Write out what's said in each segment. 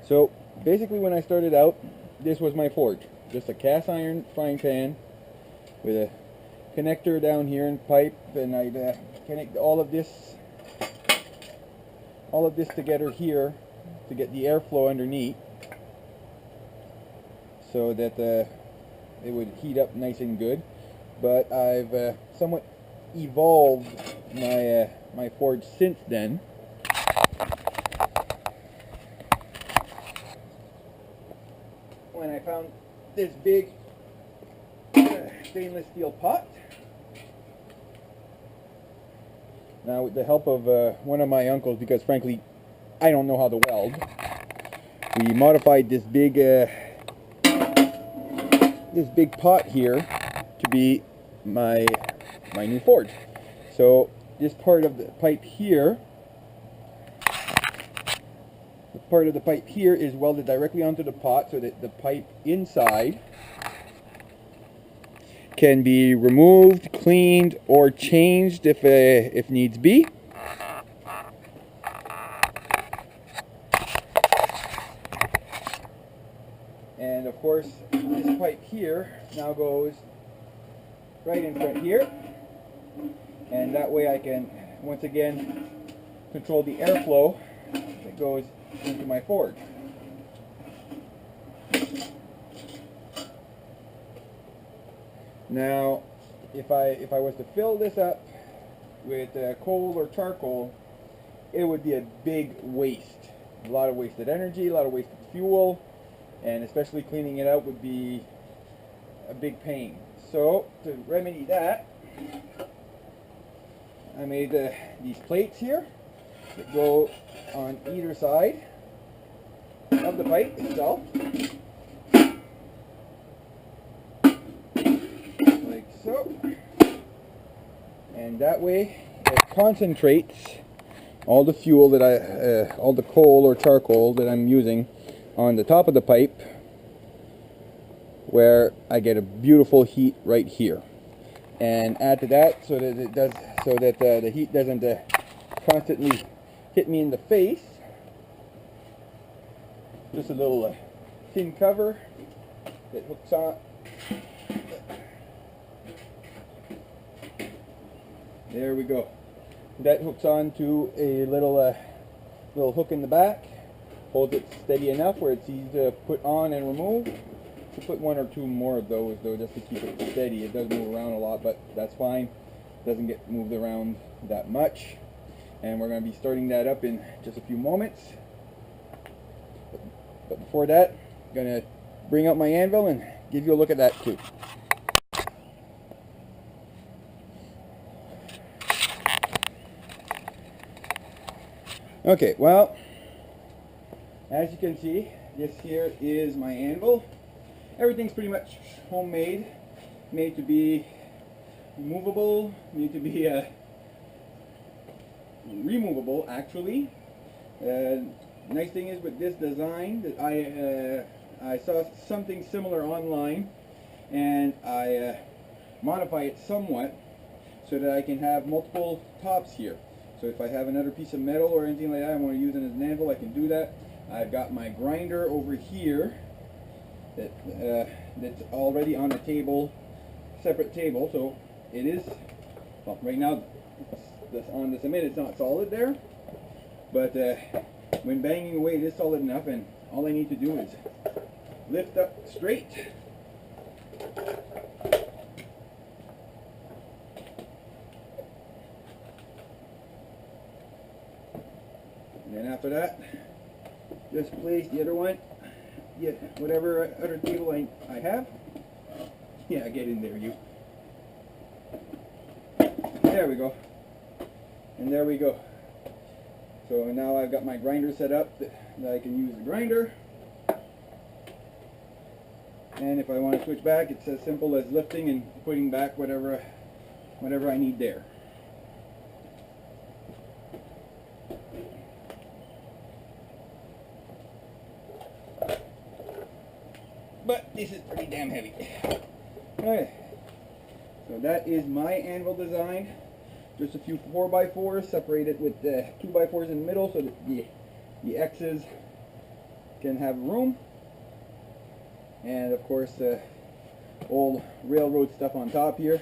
So basically when I started out, this was my forge. Just a cast iron frying pan with a connector down here and pipe, and I'd connect all of this together here to get the airflow underneath, so that it would heat up nice and good. But I've somewhat evolved my forge since then. When I found this big stainless steel pot. Now, with the help of one of my uncles, because frankly I don't know how to weld, we modified this big pot here to be my new forge. So this part of the pipe here, is welded directly onto the pot, so that the pipe inside can be removed, cleaned, or changed if needs be. And of course, this pipe here now goes right in front here, and that way I can once again control the airflow that goes into my forge. Now, if I was to fill this up with coal or charcoal, it would be a big waste. A lot of wasted energy, a lot of wasted fuel, and especially cleaning it out would be a big pain. So, to remedy that, I made these plates here that go on either side of the pipe itself. So, and that way it concentrates all the fuel that all the coal or charcoal that I'm using on the top of the pipe, where I get a beautiful heat right here. And add to that so that the heat doesn't constantly hit me in the face. Just a little thin cover that hooks on. There we go. That hooks on to a little hook in the back. Holds it steady enough where it's easy to put on and remove. To put one or two more of those though, just to keep it steady. It does move around a lot, but that's fine. It doesn't get moved around that much. And we're going to be starting that up in just a few moments. But before that, I'm going to bring out my anvil and give you a look at that too. Okay, well, as you can see, this here is my anvil. Everything's pretty much homemade, made to be movable, made to be removable actually. Nice thing is with this design that I saw something similar online, and I modify it somewhat so that I can have multiple tops here. So if I have another piece of metal or anything like that I want to use it as an anvil, I can do that. I've got my grinder over here that's already on a table, separate table, so it is, well, right now on the cement it's not solid there, but when banging away it is solid enough, and all I need to do is lift up straight. And then after that, just place the other one, whatever other table I have. Yeah, get in there, you. There we go. And there we go. So now I've got my grinder set up that I can use the grinder. And if I want to switch back, it's as simple as lifting and putting back whatever I need there. But this is pretty damn heavy. Okay, so that is my anvil design. Just a few 4x4s separated with 2x4s in the middle, so that the X's can have room, and of course old railroad stuff on top here,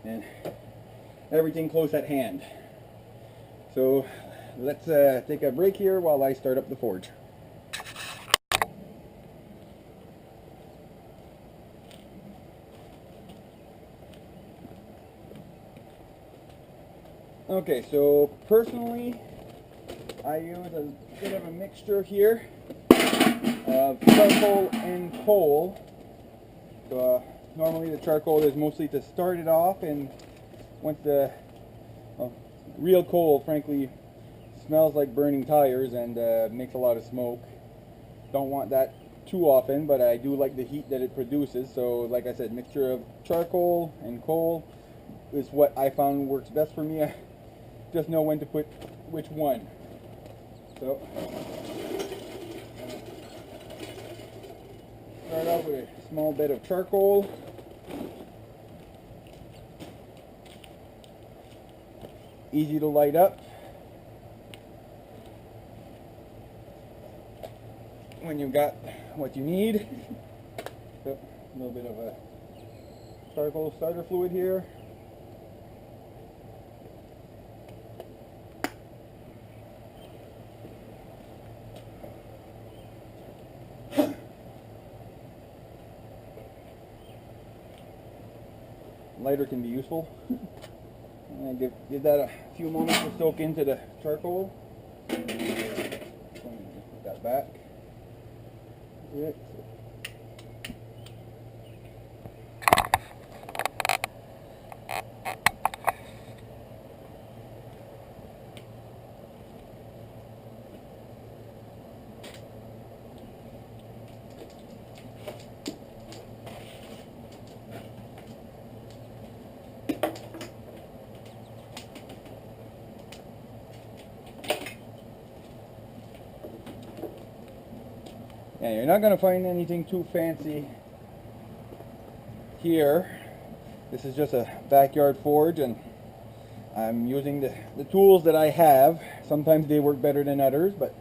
and everything close at hand. So let's take a break here while I start up the forge. Okay, so personally I use a bit of a mixture here of charcoal and coal. So normally the charcoal is mostly to start it off, and once the real coal frankly smells like burning tires and makes a lot of smoke. Don't want that too often, but I do like the heat that it produces. So like I said, mixture of charcoal and coal is what I found works best for me. I just know when to put which one. So start off with a small bit of charcoal. Easy to light up when you've got what you need. So, a little bit of a charcoal starter fluid here. Lighter can be useful. And give that a few moments to soak into the charcoal. Put that back. Right. Yeah, you're not going to find anything too fancy here. This is just a backyard forge, and I'm using the tools that I have. Sometimes they work better than others, but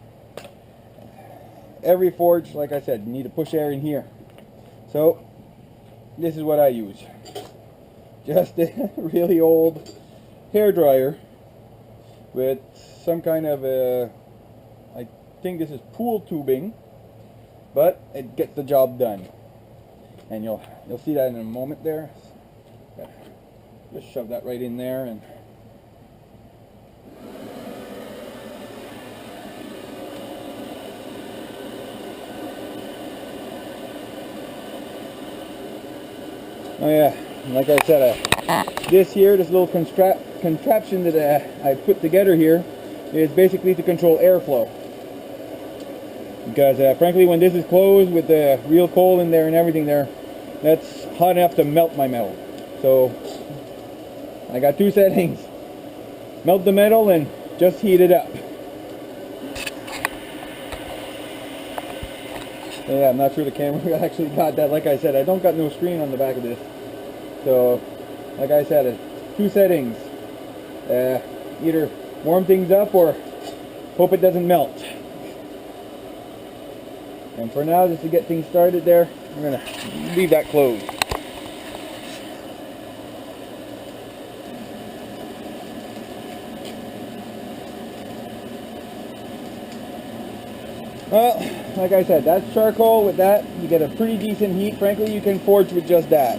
every forge, like I said, you need to push air in here. So this is what I use. Just a really old hair dryer with some kind of I think this is pool tubing, but it gets the job done, and you'll see that in a moment there. Just shove that right in there, and oh yeah, like I said, this little contraption that I put together here is basically to control airflow. Because frankly, when this is closed with the real coal in there and everything there, that's hot enough to melt my metal. So I got two settings: melt the metal and just heat it up. So yeah, I'm not sure the camera actually got that. Like I said, I don't got no screen on the back of this. So like I said, it's two settings: either warm things up or hope it doesn't melt. And for now, just to get things started there, I'm going to leave that closed. Well, like I said, that's charcoal. With that, you get a pretty decent heat. Frankly, you can forge with just that.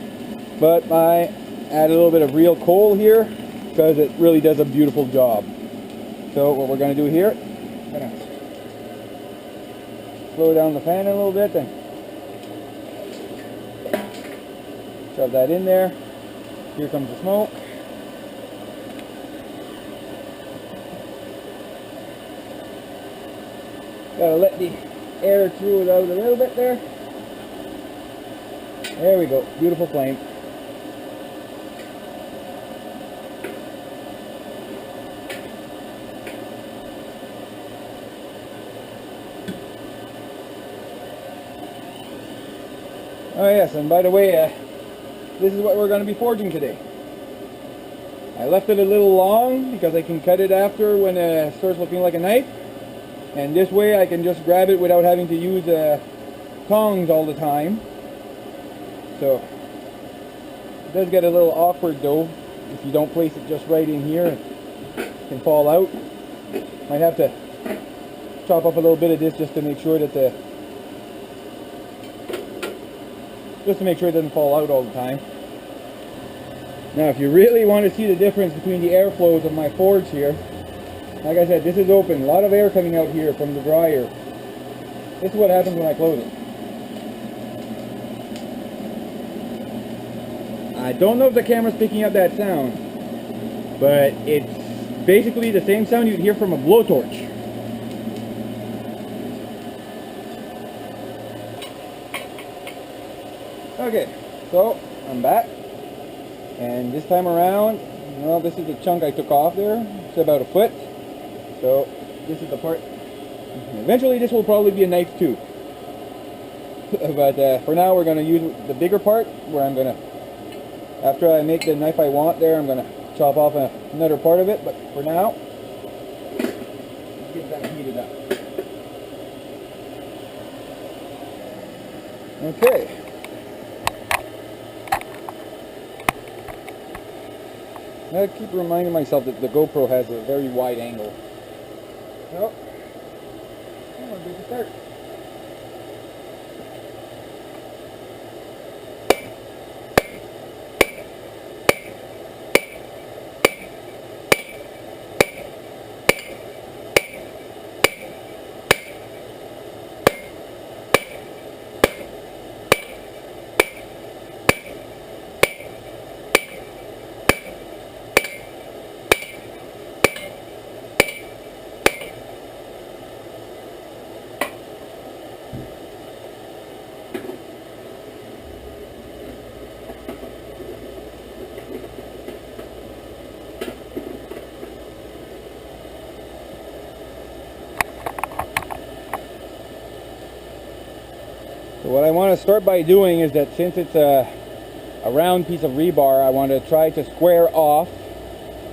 But I add a little bit of real coal here because it really does a beautiful job. So what we're going to do here, I'm going to slow down the fan a little bit and shove that in there. Here comes the smoke. Gotta let the air through it out a little bit there. There we go, beautiful flame. Oh yes, and by the way, this is what we're going to be forging today. I left it a little long because I can cut it after when it starts looking like a knife. And this way I can just grab it without having to use tongs all the time. So it does get a little awkward though if you don't place it just right in here. It can fall out. Might have to chop off a little bit of this just to make sure that it doesn't fall out all the time. Now if you really want to see the difference between the airflows of my forge here, like I said, this is open, a lot of air coming out here from the dryer. This is what happens when I close it. I don't know if the camera's picking up that sound, but it's basically the same sound you'd hear from a blowtorch. Okay, so I'm back, and this time around, well, this is the chunk I took off there. It's about a foot. So this is the part. Eventually this will probably be a knife too. But for now we're going to use the bigger part, where I'm going to, after I make the knife I want there, I'm going to chop off another part of it. But for now, let's get that heated up. Okay. I keep reminding myself that the GoPro has a very wide angle. So, I'm going to start. So what I want to start by doing is that since it's a round piece of rebar, I want to try to square off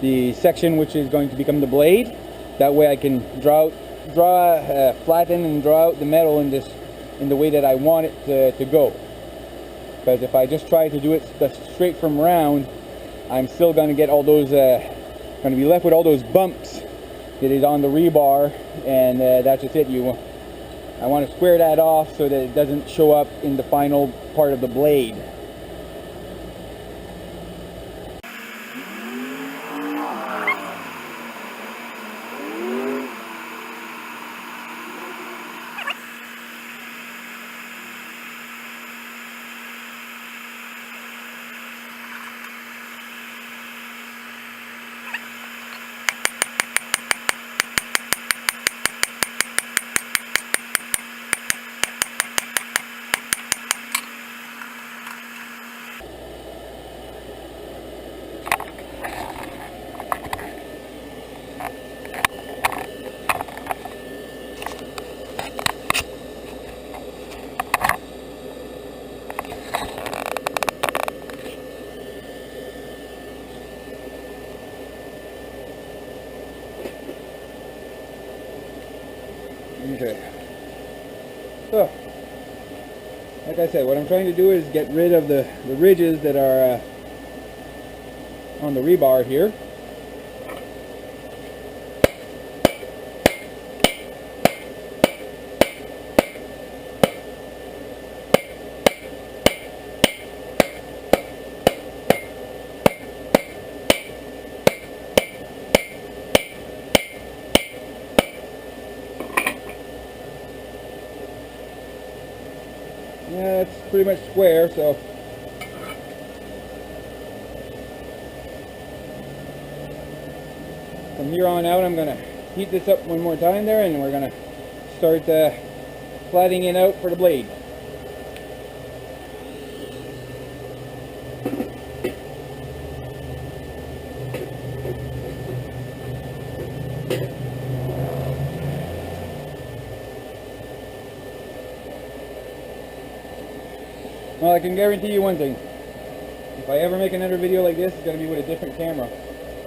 the section which is going to become the blade. That way I can flatten and draw out the metal in the way that I want it to go. Because if I just try to do it straight from round, I'm still going to get all those, going to be left with all those bumps that is on the rebar, and that's just it. I want to square that off so that it doesn't show up in the final part of the blade. Okay. So, like I said, what I'm trying to do is get rid of the ridges that are on the rebar here. Yeah, it's pretty much square, so from here on out I'm going to heat this up one more time there, and we're going to start flattening it out for the blade. Well, I can guarantee you one thing. If I ever make another video like this, it's going to be with a different camera.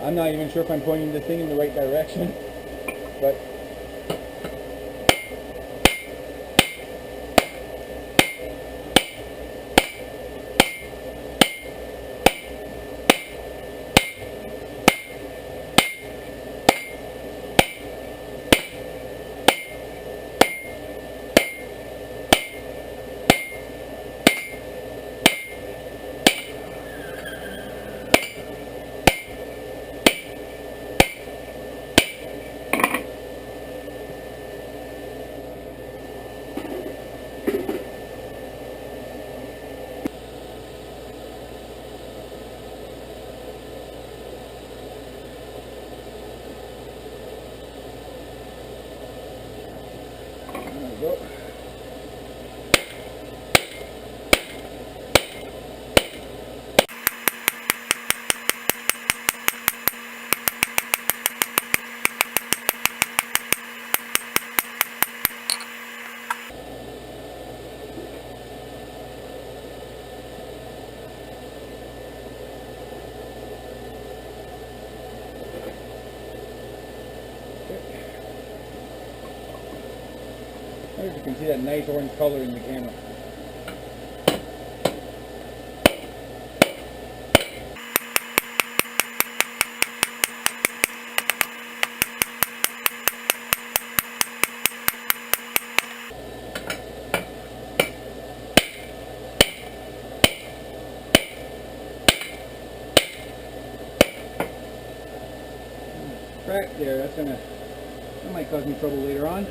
I'm not even sure if I'm pointing this thing in the right direction. But wonder if you can see that nice orange color in the camera. Crack there, that might cause me trouble later on.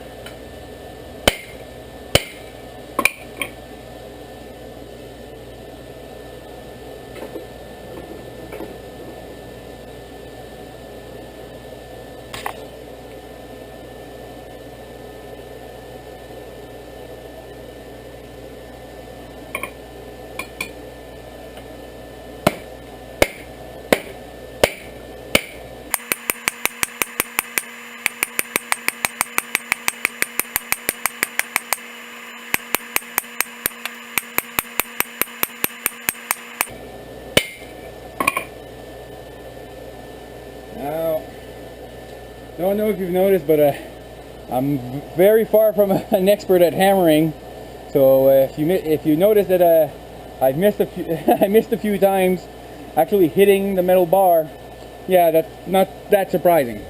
Now, don't know if you've noticed, but I'm very far from an expert at hammering. So if you notice that I've missed a few, I missed a few times actually hitting the metal bar, yeah, that's not that surprising.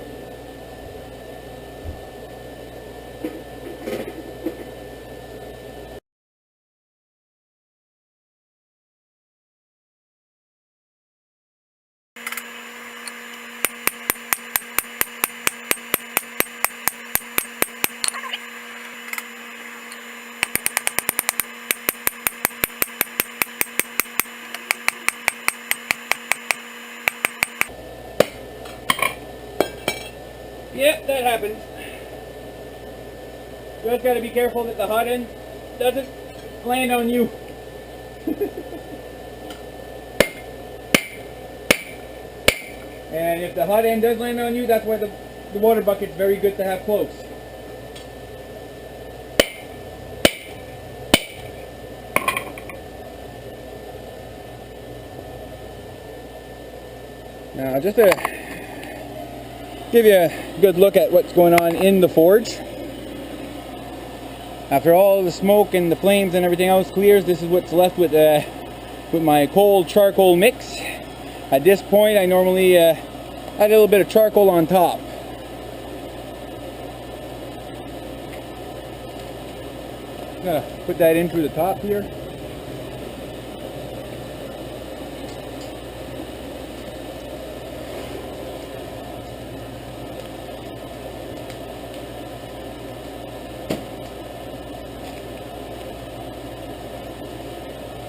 Yep, that happens. Just gotta be careful that the hot end doesn't land on you. And if the hot end does land on you, that's why the water bucket's very good to have close. Now, just to give you a good look at what's going on in the forge. After all the smoke and the flames and everything else clears, this is what's left with my cold charcoal mix. At this point, I normally add a little bit of charcoal on top. I'm gonna put that in through the top here.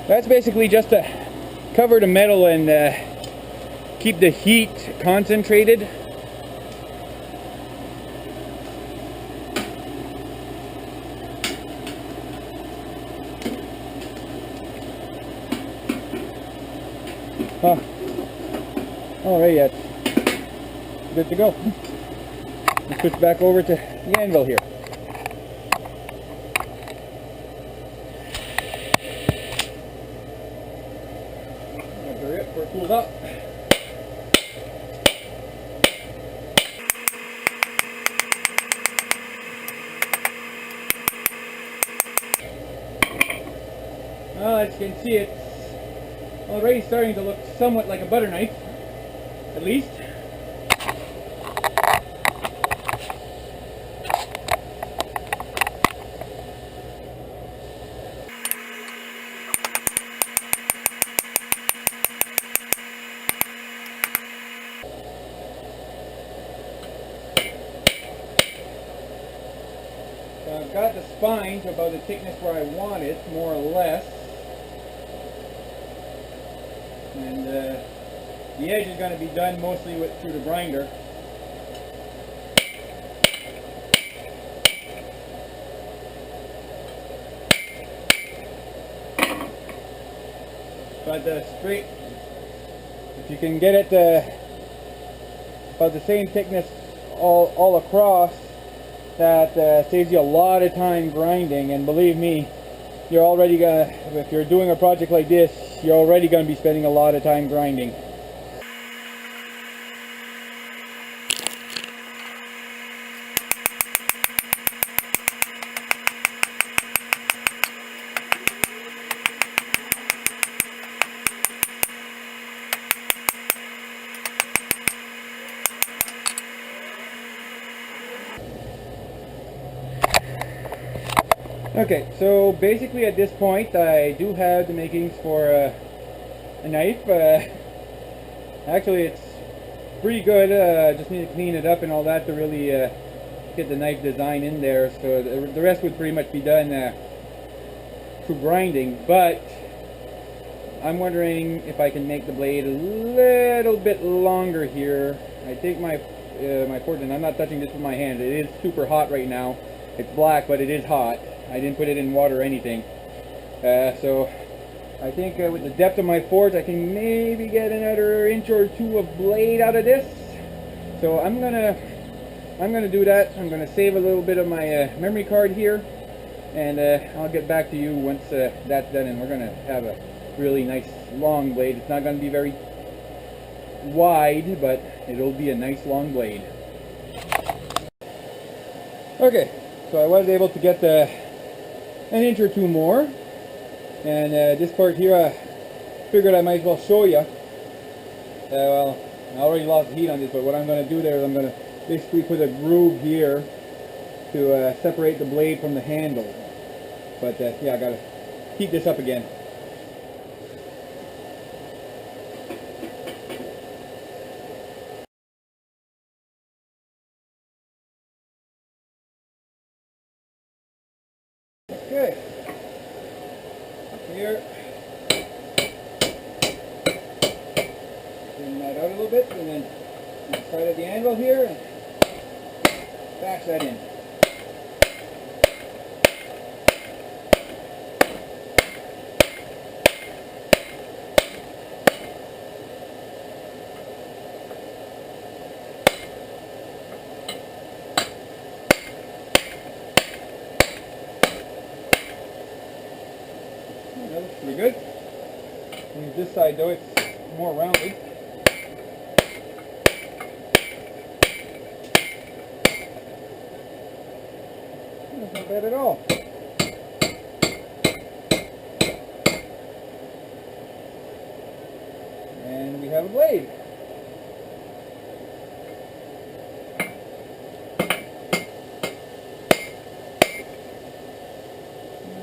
That's basically just to cover the metal and keep the heat concentrated. All right, yeah, good to go. Let's switch back over to the anvil here. Hurry up before it cools up. Well, as you can see, it's already starting to look somewhat like a butter knife, at least. So I've got the spine to about the thickness where I want it, more or less. And the edge is going to be done mostly through the grinder. But straight, if you can get it about the same thickness all across, that saves you a lot of time grinding. And believe me, you're already gonna, if you're doing a project like this, you're already going to be spending a lot of time grinding. Okay, so basically at this point I do have the makings for a knife. Actually it's pretty good. Just need to clean it up and all that to really get the knife design in there. So the rest would pretty much be done through grinding. But I'm wondering if I can make the blade a little bit longer here. I take my my fork, and I'm not touching this with my hand. It is super hot right now. It's black, but it is hot. I didn't put it in water or anything. So I think with the depth of my forge, I can maybe get another inch or two of blade out of this. So I'm gonna do that. I'm gonna save a little bit of my memory card here, and I'll get back to you once that's done. And we're gonna have a really nice long blade. It's not gonna be very wide, but it'll be a nice long blade. Okay, so I was able to get an inch or two more, and this part here I figured I might as well show you. Well, I already lost heat on this, but what I'm going to do there is I'm going to basically put a groove here to separate the blade from the handle. But yeah, I got to heat this up again. Okay, here, bring that out a little bit, and then start at the anvil here and bash that in. That looks pretty good. And this side though, it's more rounded. That's not bad at all. And we have a blade.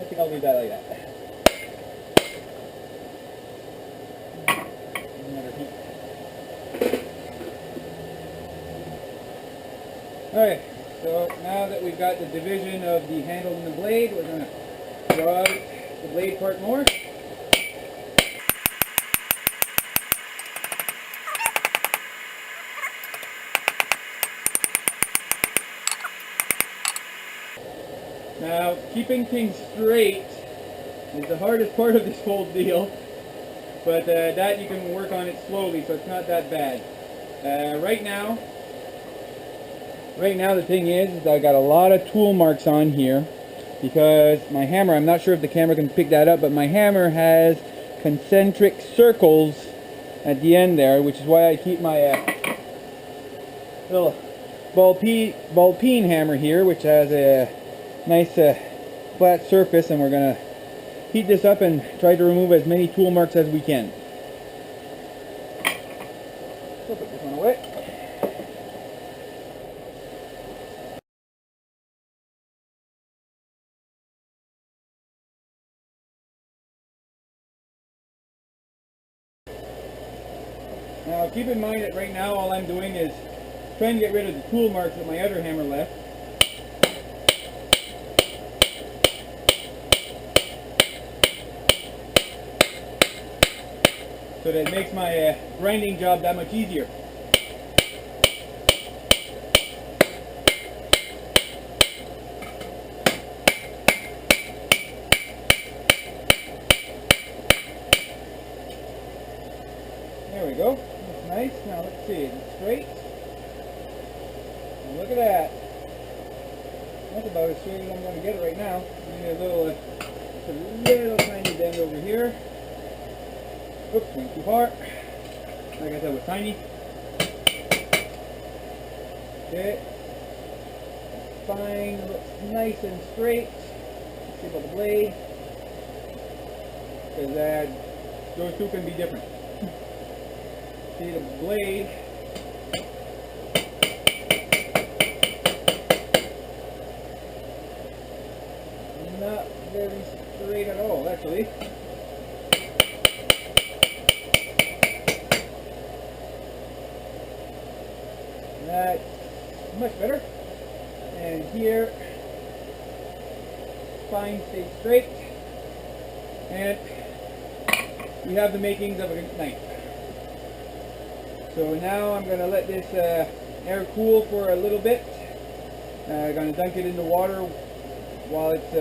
I think I'll leave that like that. Alright, so now that we've got the division of the handle and the blade, we're going to draw out the blade part more. Now, keeping things straight is the hardest part of this whole deal, but that you can work on it slowly, so it's not that bad. Right now the thing is I got a lot of tool marks on here because my hammer, I'm not sure if the camera can pick that up, but my hammer has concentric circles at the end there, which is why I keep my little ball peen hammer here, which has a nice flat surface, and we're going to heat this up and try to remove as many tool marks as we can. So put this one away. Now keep in mind that right now all I'm doing is trying to get rid of the tool marks that my other hammer left. So that it makes my grinding job that much easier. There we go. That's nice. Now let's see. It's straight. And look at that. That's about as straight as I'm going to get it right now. Give me a little tiny bend over here. Oops, went too far. Like I said, it was tiny. Okay. Fine. It looks nice and straight. Let's see about the blade. Because those two can be different. See the blade. Not actually. That's much better. And here, spine stays straight. And we have the makings of a knife. So now I'm going to let this air cool for a little bit. I'm going to dunk it in the water while it's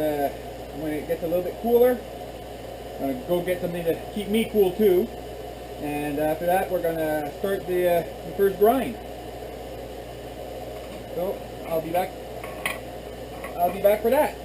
when it gets a little bit cooler. I'm going to go get something to keep me cool too. And after that we're going to start the first grind. So I'll be back for that.